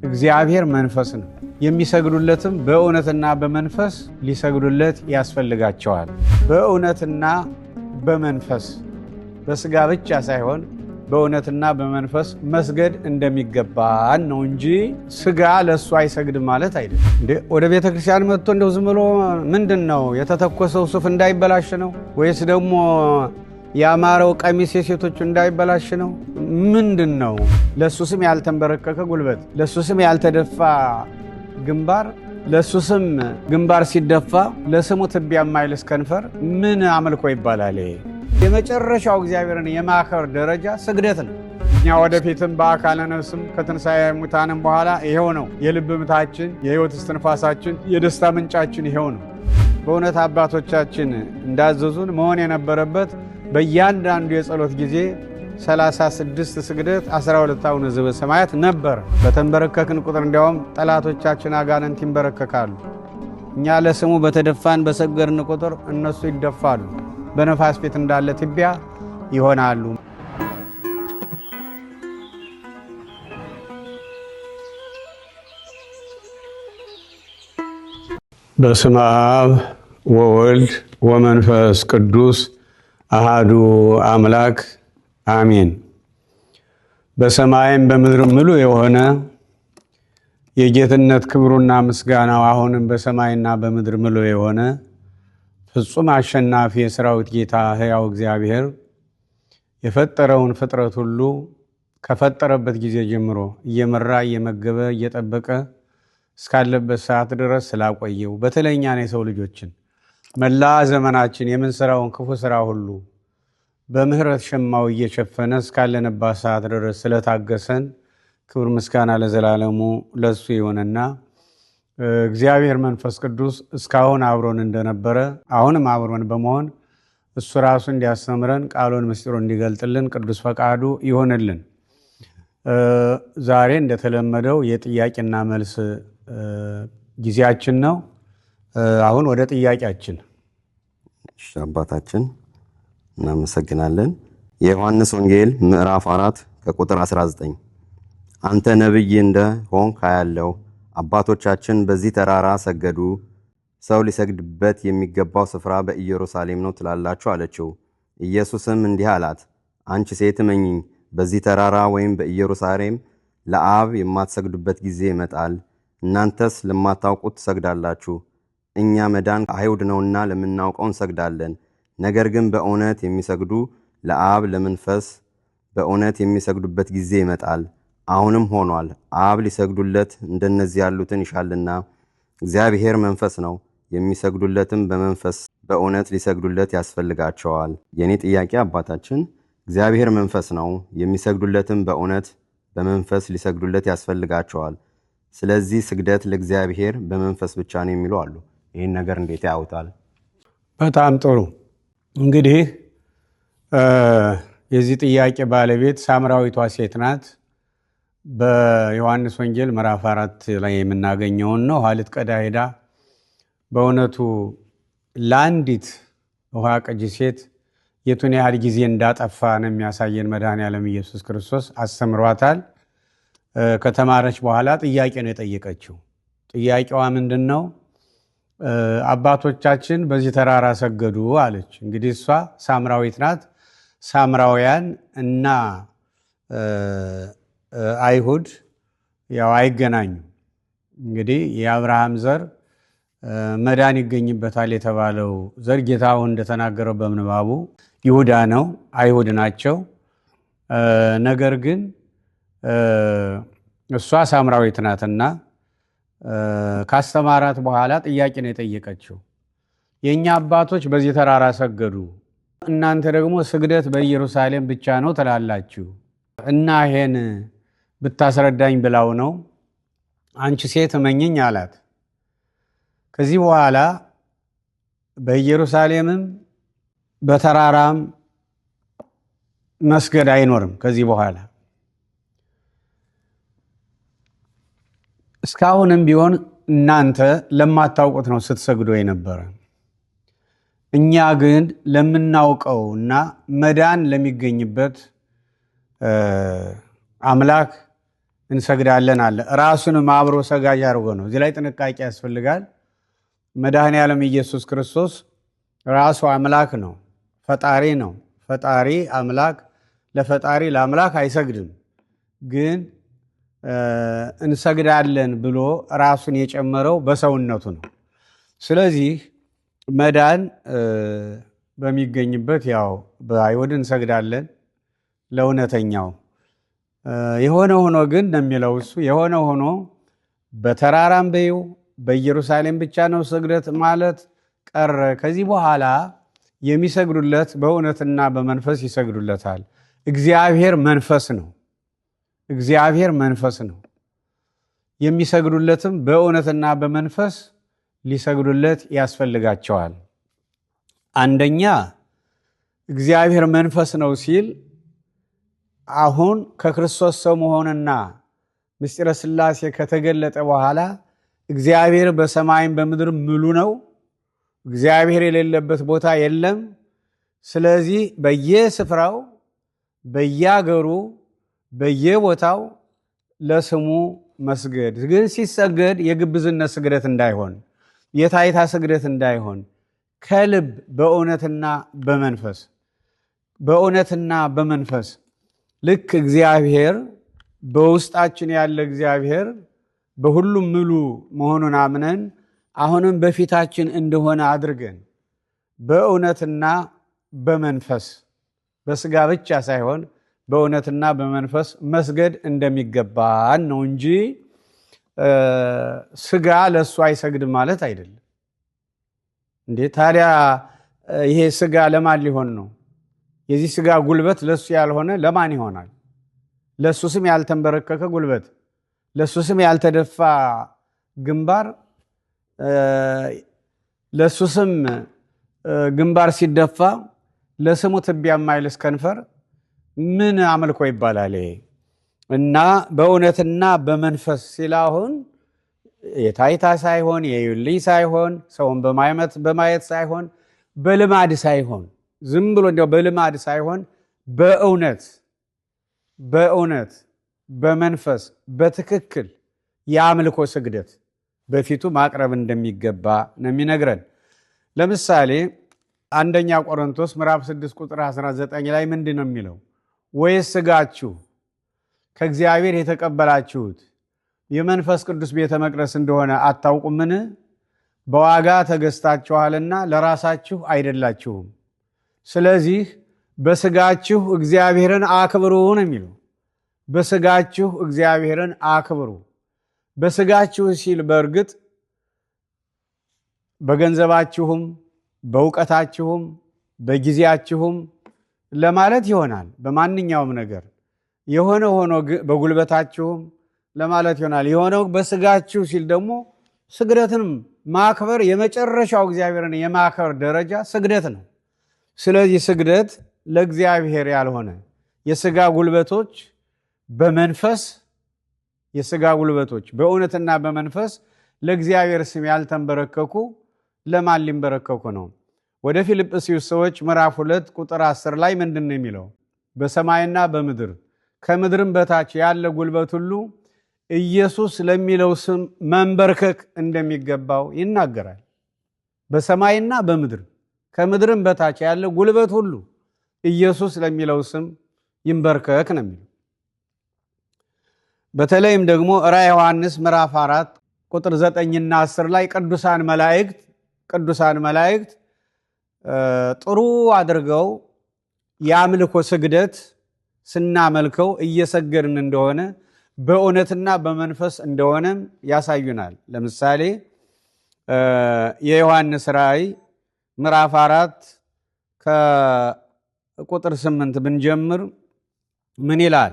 እግዚአብሔር መንፈስ ነው። የሚሰግዱለትም በእውነትና በመንፈስ ሊሰግዱለት ያስፈልጋቸዋል። በእውነትና በመንፈስ በስጋ ብቻ ሳይሆን በእውነትና በመንፈስ መስገድ እንደሚገባን ነው እንጂ ስጋ ለሱ አይሰግድም ማለት አይደለም። ወደ ቤተ ክርስቲያን መጥቶ እንደው ዝም ብሎ ምንድነው የተተኮሰው ሱፍ እንዳይበላሽ ነው ወይስ ደግሞ ያማረው ቀሚስ የሴቶች እንዳይበላሽ ነው? ምንድነው? ለሱ ስም ያልተንበረከከ ጉልበት፣ ለሱ ስም ያልተደፋ ግንባር፣ ለሱ ስም ግንባር ሲደፋ ለስሙ ትቢያ የማይልስ ከንፈር ምን አምልኮ ይባላል? የመጨረሻው እግዚአብሔርን የማክበር ደረጃ ስግደት ነው። እኛ ወደፊትም በአካለ ነፍስም ከትንሣኤ ሙታንም በኋላ ይሄው ነው የልብ ምታችን፣ የሕይወት እስትንፋሳችን፣ የደስታ ምንጫችን ይሄው ነው። በእውነት አባቶቻችን እንዳዘዙን መሆን የነበረበት በእያንዳንዱ የጸሎት ጊዜ 36 ስግደት 12 አቡነ ዘበሰማያት ነበር። በተንበረከክን ቁጥር እንዲያውም ጠላቶቻችን አጋንንት ይንበረከካሉ። እኛ ለስሙ በተደፋን በሰገድን ቁጥር እነሱ ይደፋሉ፣ በነፋስ ፊት እንዳለ ትቢያ ይሆናሉ። በስመ አብ ወወልድ ወመንፈስ ቅዱስ አሃዱ አምላክ አሜን። በሰማይም በምድር ምሉ የሆነ የጌትነት ክብሩና ምስጋናው አሁንም በሰማይና በምድር ምሉ የሆነ ፍጹም አሸናፊ የሰራዊት ጌታ ሕያው እግዚአብሔር የፈጠረውን ፍጥረት ሁሉ ከፈጠረበት ጊዜ ጀምሮ እየመራ እየመገበ እየጠበቀ እስካለበት ሰዓት ድረስ ስላቆየው በተለይ እኛን የሰው ልጆችን መላ ዘመናችን የምንሰራውን ክፉ ስራ ሁሉ በምህረት ሸማው እየሸፈነ እስካለንባት ሰዓት ድረስ ስለታገሰን ክብር ምስጋና ለዘላለሙ ለሱ ይሆንና እግዚአብሔር መንፈስ ቅዱስ እስካሁን አብሮን እንደነበረ አሁንም አብሮን በመሆን እሱ ራሱ እንዲያስተምረን ቃሉን ምስጢሩን እንዲገልጥልን ቅዱስ ፈቃዱ ይሆንልን። ዛሬ እንደተለመደው የጥያቄና መልስ ጊዜያችን ነው። አሁን ወደ ጥያቄያችን። አባታችን እናመሰግናለን። የዮሐንስ ወንጌል ምዕራፍ 4 ከቁጥር 19 አንተ ነብይ እንደሆንክ አያለው፣ አባቶቻችን በዚህ ተራራ ሰገዱ፣ ሰው ሊሰግድበት የሚገባው ስፍራ በኢየሩሳሌም ነው ትላላችሁ አለችው። ኢየሱስም እንዲህ አላት፣ አንቺ ሴት እመኚኝ፣ በዚህ ተራራ ወይም በኢየሩሳሌም ለአብ የማትሰግዱበት ጊዜ ይመጣል። እናንተስ ለማታውቁት ትሰግዳላችሁ። እኛ መዳን አይሁድ ነውና ለምናውቀው እንሰግዳለን። ነገር ግን በእውነት የሚሰግዱ ለአብ ለመንፈስ በእውነት የሚሰግዱበት ጊዜ ይመጣል፣ አሁንም ሆኗል። አብ ሊሰግዱለት እንደነዚህ ያሉትን ይሻልና። እግዚአብሔር መንፈስ ነው፣ የሚሰግዱለትም በመንፈስ በእውነት ሊሰግዱለት ያስፈልጋቸዋል። የኔ ጥያቄ አባታችን፣ እግዚአብሔር መንፈስ ነው፣ የሚሰግዱለትም በእውነት በመንፈስ ሊሰግዱለት ያስፈልጋቸዋል። ስለዚህ ስግደት ለእግዚአብሔር በመንፈስ ብቻ ነው የሚሉ አሉ። ይህን ነገር እንዴት ያውታል? በጣም ጥሩ። እንግዲህ የዚህ ጥያቄ ባለቤት ሳምራዊቷ ሴት ናት። በዮሐንስ ወንጌል ምዕራፍ 4 ላይ የምናገኘውን ነው። ውሃ ልትቀዳ ሄዳ በእውነቱ ለአንዲት ውሃ ቀጂ ሴት የቱን ያህል ጊዜ እንዳጠፋ ነው የሚያሳየን መድኃኔዓለም ኢየሱስ ክርስቶስ አስተምሯታል። ከተማረች በኋላ ጥያቄ ነው የጠየቀችው። ጥያቄዋ ምንድን ነው? አባቶቻችን በዚህ ተራራ ሰገዱ አለች። እንግዲህ እሷ ሳምራዊት ናት። ሳምራውያን እና አይሁድ ያው አይገናኙም። እንግዲህ የአብርሃም ዘር መዳን ይገኝበታል የተባለው ዘር ጌታው እንደተናገረው በምንባቡ ይሁዳ ነው፣ አይሁድ ናቸው። ነገር ግን እሷ ሳምራዊት ናትና ካስተማራት በኋላ ጥያቄ ነው የጠየቀችው። የእኛ አባቶች በዚህ ተራራ ሰገዱ፣ እናንተ ደግሞ ስግደት በኢየሩሳሌም ብቻ ነው ትላላችሁ እና ይሄን ብታስረዳኝ ብላው ነው። አንቺ ሴት እመኚኝ አላት። ከዚህ በኋላ በኢየሩሳሌምም በተራራም መስገድ አይኖርም። ከዚህ በኋላ እስካሁንም ቢሆን እናንተ ለማታውቁት ነው ስትሰግዱ የነበረ። እኛ ግን ለምናውቀውና መዳን ለሚገኝበት አምላክ እንሰግዳለን አለ። ራሱንም አብሮ ሰጋጅ አድርጎ ነው። እዚህ ላይ ጥንቃቄ ያስፈልጋል። መድኃኔ ዓለም ኢየሱስ ክርስቶስ ራሱ አምላክ ነው፣ ፈጣሪ ነው። ፈጣሪ አምላክ ለፈጣሪ ለአምላክ አይሰግድም። ግን እንሰግዳለን ብሎ ራሱን የጨመረው በሰውነቱ ነው። ስለዚህ መዳን በሚገኝበት ያው በአይሁድ እንሰግዳለን ለእውነተኛው። የሆነ ሆኖ ግን ነው የሚለው እሱ። የሆነ ሆኖ በተራራም በይው በኢየሩሳሌም ብቻ ነው ስግደት ማለት ቀረ። ከዚህ በኋላ የሚሰግዱለት በእውነትና በመንፈስ ይሰግዱለታል። እግዚአብሔር መንፈስ ነው። እግዚአብሔር መንፈስ ነው። የሚሰግዱለትም በእውነትና በመንፈስ ሊሰግዱለት ያስፈልጋቸዋል። አንደኛ እግዚአብሔር መንፈስ ነው ሲል አሁን ከክርስቶስ ሰው መሆንና ምስጢረ ሥላሴ ከተገለጠ በኋላ እግዚአብሔር በሰማይም በምድር ምሉ ነው። እግዚአብሔር የሌለበት ቦታ የለም። ስለዚህ በየስፍራው በየአገሩ በየቦታው ለስሙ መስገድ፣ ግን ሲሰገድ የግብዝነት ስግደት እንዳይሆን፣ የታይታ ስግደት እንዳይሆን ከልብ በእውነትና በመንፈስ በእውነትና በመንፈስ ልክ እግዚአብሔር በውስጣችን ያለ እግዚአብሔር በሁሉም ምሉ መሆኑን አምነን አሁንም በፊታችን እንደሆነ አድርገን በእውነትና በመንፈስ በስጋ ብቻ ሳይሆን በእውነትና በመንፈስ መስገድ እንደሚገባን ነው እንጂ ስጋ ለእሱ አይሰግድም ማለት አይደለም። እንዴ ታዲያ ይሄ ስጋ ለማን ሊሆን ነው? የዚህ ስጋ ጉልበት ለሱ ያልሆነ ለማን ይሆናል? ለሱ ስም ያልተንበረከከ ጉልበት፣ ለሱ ስም ያልተደፋ ግንባር፣ ለሱ ስም ግንባር ሲደፋ ለስሙ ትቢያ የማይልስ ከንፈር ምን አምልኮ ይባላል? እና በእውነትና በመንፈስ ሲላሁን የታይታ ሳይሆን የዩልይ ሳይሆን ሰውን በማየት ሳይሆን በልማድ ሳይሆን ዝም ብሎ እንዲያው በልማድ ሳይሆን በእውነት በመንፈስ በትክክል የአምልኮ ስግደት በፊቱ ማቅረብ እንደሚገባ ነው የሚነግረን። ለምሳሌ አንደኛ ቆሮንቶስ ምዕራፍ 6 ቁጥር 19 ላይ ምንድን ነው የሚለው? ወይስ ሥጋችሁ ከእግዚአብሔር የተቀበላችሁት የመንፈስ ቅዱስ ቤተ መቅደስ እንደሆነ አታውቁምን? በዋጋ ተገዝታችኋልና ለራሳችሁ አይደላችሁም። ስለዚህ በሥጋችሁ እግዚአብሔርን አክብሩ ነው የሚለው። በሥጋችሁ እግዚአብሔርን አክብሩ። በሥጋችሁ ሲል በእርግጥ በገንዘባችሁም በእውቀታችሁም በጊዜያችሁም ለማለት ይሆናል። በማንኛውም ነገር የሆነ ሆኖ በጉልበታችሁም ለማለት ይሆናል። የሆነው በሥጋችሁ ሲል ደግሞ ስግደትንም ማክበር የመጨረሻው እግዚአብሔርን የማክበር ደረጃ ስግደት ነው። ስለዚህ ስግደት ለእግዚአብሔር ያልሆነ የሥጋ ጉልበቶች በመንፈስ የሥጋ ጉልበቶች በእውነትና በመንፈስ ለእግዚአብሔር ስም ያልተንበረከኩ ለማን ሊንበረከኩ ነው? ወደ ፊልጵስዩስ ሰዎች ምዕራፍ 2 ቁጥር 10 ላይ ምንድን ነው የሚለው? በሰማይና በምድር ከምድርም በታች ያለ ጉልበት ሁሉ ኢየሱስ ለሚለው ስም መንበርከክ እንደሚገባው ይናገራል። በሰማይና በምድር ከምድርም በታች ያለ ጉልበት ሁሉ ኢየሱስ ለሚለው ስም ይንበርከክ ነው የሚለው። በተለይም ደግሞ ራዕየ ዮሐንስ ምዕራፍ 4 ቁጥር 9ና 10 ላይ ቅዱሳን መላእክት ጥሩ አድርገው የአምልኮ ስግደት ስናመልከው እየሰገድን እንደሆነ በእውነትና በመንፈስ እንደሆነም ያሳዩናል። ለምሳሌ የዮሐንስ ራእይ ምዕራፍ 4 ከቁጥር 8 ብንጀምር ምን ይላል?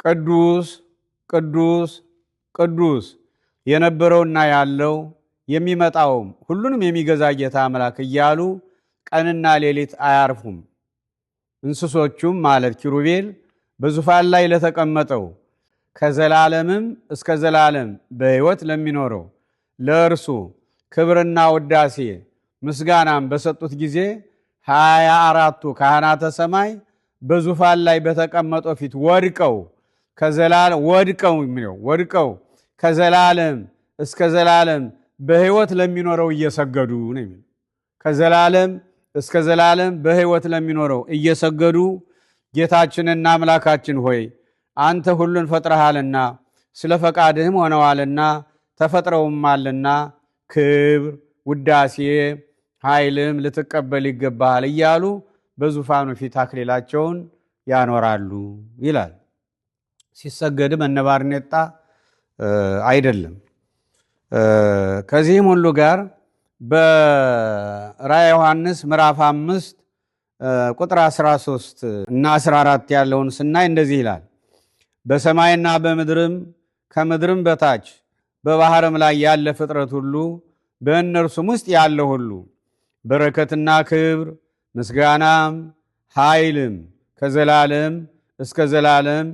ቅዱስ ቅዱስ ቅዱስ የነበረውና ያለው የሚመጣውም ሁሉንም የሚገዛ ጌታ አምላክ እያሉ ቀንና ሌሊት አያርፉም። እንስሶቹም ማለት ኪሩቤል በዙፋን ላይ ለተቀመጠው ከዘላለምም እስከ ዘላለም በሕይወት ለሚኖረው ለእርሱ ክብርና ውዳሴ ምስጋናም በሰጡት ጊዜ 24ቱ ካህናተ ሰማይ በዙፋን ላይ በተቀመጠው ፊት ወድቀው ከዘላለም ወድቀው ከዘላለም እስከ ዘላለም በሕይወት ለሚኖረው እየሰገዱ ነው የሚለው። ከዘላለም እስከ ዘላለም በሕይወት ለሚኖረው እየሰገዱ ጌታችንና አምላካችን ሆይ አንተ ሁሉን ፈጥረሃልና ስለ ፈቃድህም ሆነዋልና ተፈጥረውማልና ክብር፣ ውዳሴ፣ ኃይልም ልትቀበል ይገባሃል እያሉ በዙፋኑ ፊት አክሊላቸውን ያኖራሉ ይላል። ሲሰገድም እነ ባርኔጣ አይደለም። ከዚህም ሁሉ ጋር በራዕየ ዮሐንስ ምዕራፍ 5 ቁጥር 13 እና 14 ያለውን ስናይ እንደዚህ ይላል። በሰማይና በምድርም ከምድርም በታች በባህርም ላይ ያለ ፍጥረት ሁሉ በእነርሱም ውስጥ ያለ ሁሉ በረከትና ክብር ምስጋናም ኃይልም ከዘላለም እስከ ዘላለም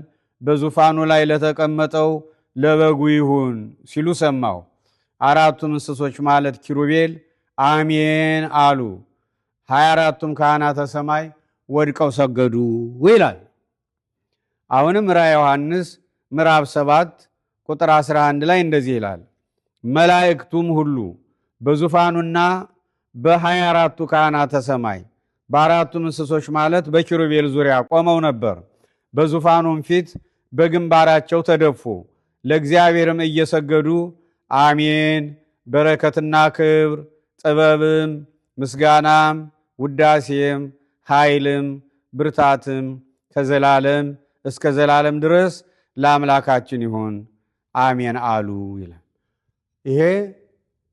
በዙፋኑ ላይ ለተቀመጠው ለበጉ ይሁን ሲሉ ሰማሁ። አራቱም እንስሶች ማለት ኪሩቤል አሜን አሉ። 24ቱም ካህናተ ሰማይ ወድቀው ሰገዱ ይላል። አሁንም ራዕየ ዮሐንስ ምዕራፍ 7 ቁጥር 11 ላይ እንደዚህ ይላል። መላእክቱም ሁሉ በዙፋኑና በ24ቱ ካህናተ ሰማይ በአራቱም እንስሶች ማለት በኪሩቤል ዙሪያ ቆመው ነበር። በዙፋኑም ፊት በግንባራቸው ተደፉ፣ ለእግዚአብሔርም እየሰገዱ አሜን፣ በረከትና ክብር ጥበብም ምስጋናም ውዳሴም ኃይልም ብርታትም ከዘላለም እስከ ዘላለም ድረስ ለአምላካችን ይሁን አሜን አሉ ይላል። ይሄ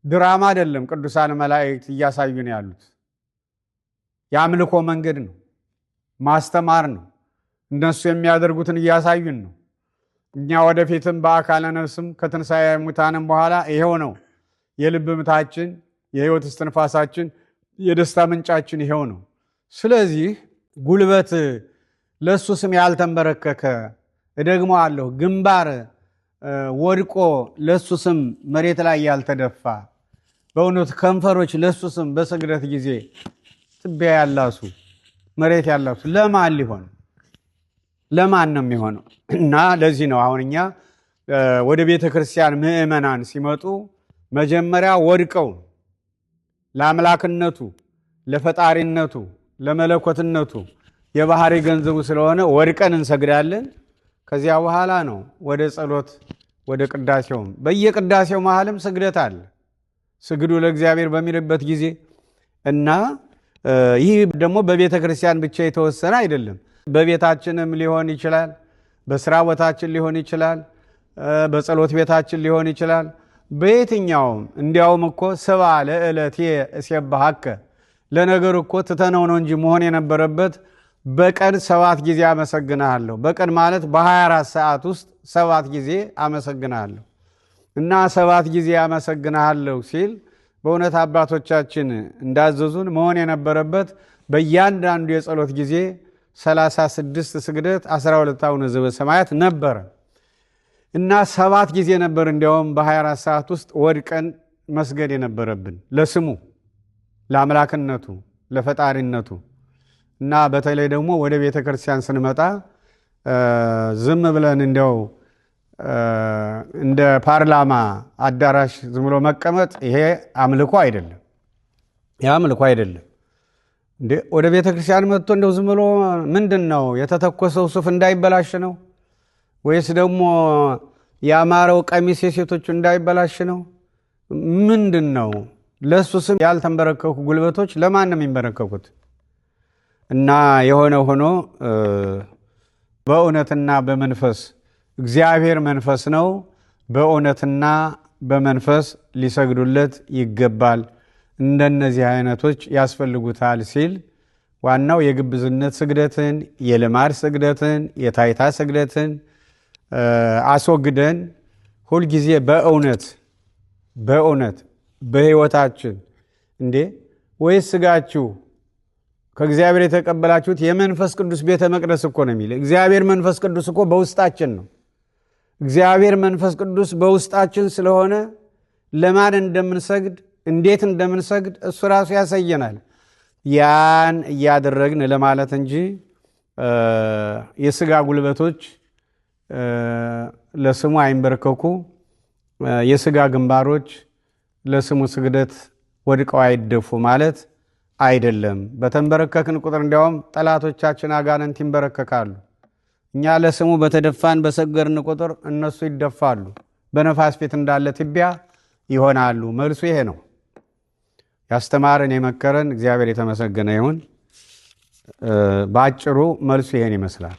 ድራማ አይደለም። ቅዱሳን መላእክት እያሳዩን ያሉት የአምልኮ መንገድ ነው፣ ማስተማር ነው። እነሱ የሚያደርጉትን እያሳዩን ነው። እኛ ወደፊትም በአካለ ነፍስም ከትንሣኤ ሙታንም በኋላ ይሄው ነው የልብ ምታችን፣ የሕይወት እስትንፋሳችን፣ የደስታ ምንጫችን ይሄው ነው። ስለዚህ ጉልበት ለሱ ስም ያልተንበረከከ ደግሞ አለሁ ግንባር ወድቆ ለሱ ስም መሬት ላይ ያልተደፋ በእውነት ከንፈሮች ለሱ ስም በስግደት ጊዜ ትቢያ ያላሱ መሬት ያላሱ ለማን ሊሆን ለማን ነው የሚሆነው? እና ለዚህ ነው አሁን እኛ ወደ ቤተ ክርስቲያን ምእመናን ሲመጡ መጀመሪያ ወድቀው ለአምላክነቱ፣ ለፈጣሪነቱ፣ ለመለኮትነቱ የባህሪ ገንዘቡ ስለሆነ ወድቀን እንሰግዳለን። ከዚያ በኋላ ነው ወደ ጸሎት ወደ ቅዳሴውም በየቅዳሴው መሃልም ስግደት አለ። ስግዱ ለእግዚአብሔር በሚልበት ጊዜ እና ይህ ደግሞ በቤተ ክርስቲያን ብቻ የተወሰነ አይደለም። በቤታችንም ሊሆን ይችላል፣ በስራ ቦታችን ሊሆን ይችላል፣ በጸሎት ቤታችን ሊሆን ይችላል። በየትኛውም እንዲያውም እኮ ሰባ ለዕለቴ እሴብሐከ ለነገር እኮ ትተነው ነው እንጂ መሆን የነበረበት በቀን 7 ጊዜ አመሰግናለሁ። በቀን ማለት በ24 ሰዓት ውስጥ 7 ጊዜ አመሰግናለሁ እና 7 ጊዜ አመሰግናለሁ ሲል በእውነት አባቶቻችን እንዳዘዙን መሆን የነበረበት በእያንዳንዱ የጸሎት ጊዜ 36 ስግደት 12 አቡነ ዘበሰማያት ነበረ እና 7 ጊዜ ነበር እንዲያውም በ24 ሰዓት ውስጥ ወድቀን መስገድ የነበረብን ለስሙ፣ ለአምላክነቱ፣ ለፈጣሪነቱ እና በተለይ ደግሞ ወደ ቤተ ክርስቲያን ስንመጣ ዝም ብለን እንዲያው እንደ ፓርላማ አዳራሽ ዝም ብሎ መቀመጥ ይሄ አምልኮ አይደለም። ይሄ አምልኮ አይደለም። እንዴ ወደ ቤተ ክርስቲያን መጥቶ እንደው ዝም ብሎ ምንድን ነው የተተኮሰው ሱፍ እንዳይበላሽ ነው ወይስ ደግሞ ያማረው ቀሚስ የሴቶች እንዳይበላሽ ነው? ምንድን ነው? ለሱ ስም ያልተንበረከኩ ጉልበቶች ለማን ነው የሚንበረከኩት? እና የሆነ ሆኖ በእውነትና በመንፈስ እግዚአብሔር መንፈስ ነው፣ በእውነትና በመንፈስ ሊሰግዱለት ይገባል፣ እንደነዚህ አይነቶች ያስፈልጉታል ሲል ዋናው የግብዝነት ስግደትን፣ የልማድ ስግደትን፣ የታይታ ስግደትን አስወግደን ሁልጊዜ በእውነት በሕይወታችን እንዴ ወይስ ስጋችሁ ከእግዚአብሔር የተቀበላችሁት የመንፈስ ቅዱስ ቤተ መቅደስ እኮ ነው የሚል። እግዚአብሔር መንፈስ ቅዱስ እኮ በውስጣችን ነው። እግዚአብሔር መንፈስ ቅዱስ በውስጣችን ስለሆነ ለማን እንደምንሰግድ እንዴት እንደምንሰግድ እሱ ራሱ ያሳየናል። ያን እያደረግን ለማለት እንጂ የስጋ ጉልበቶች ለስሙ አይንበረከኩ፣ የስጋ ግንባሮች ለስሙ ስግደት ወድቀው አይደፉ ማለት አይደለም። በተንበረከክን ቁጥር እንዲያውም ጠላቶቻችን አጋንንት ይንበረከካሉ። እኛ ለስሙ በተደፋን በሰገርን ቁጥር እነሱ ይደፋሉ፣ በነፋስ ፊት እንዳለ ትቢያ ይሆናሉ። መልሱ ይሄ ነው። ያስተማረን የመከረን እግዚአብሔር የተመሰገነ ይሁን። በአጭሩ መልሱ ይሄን ይመስላል።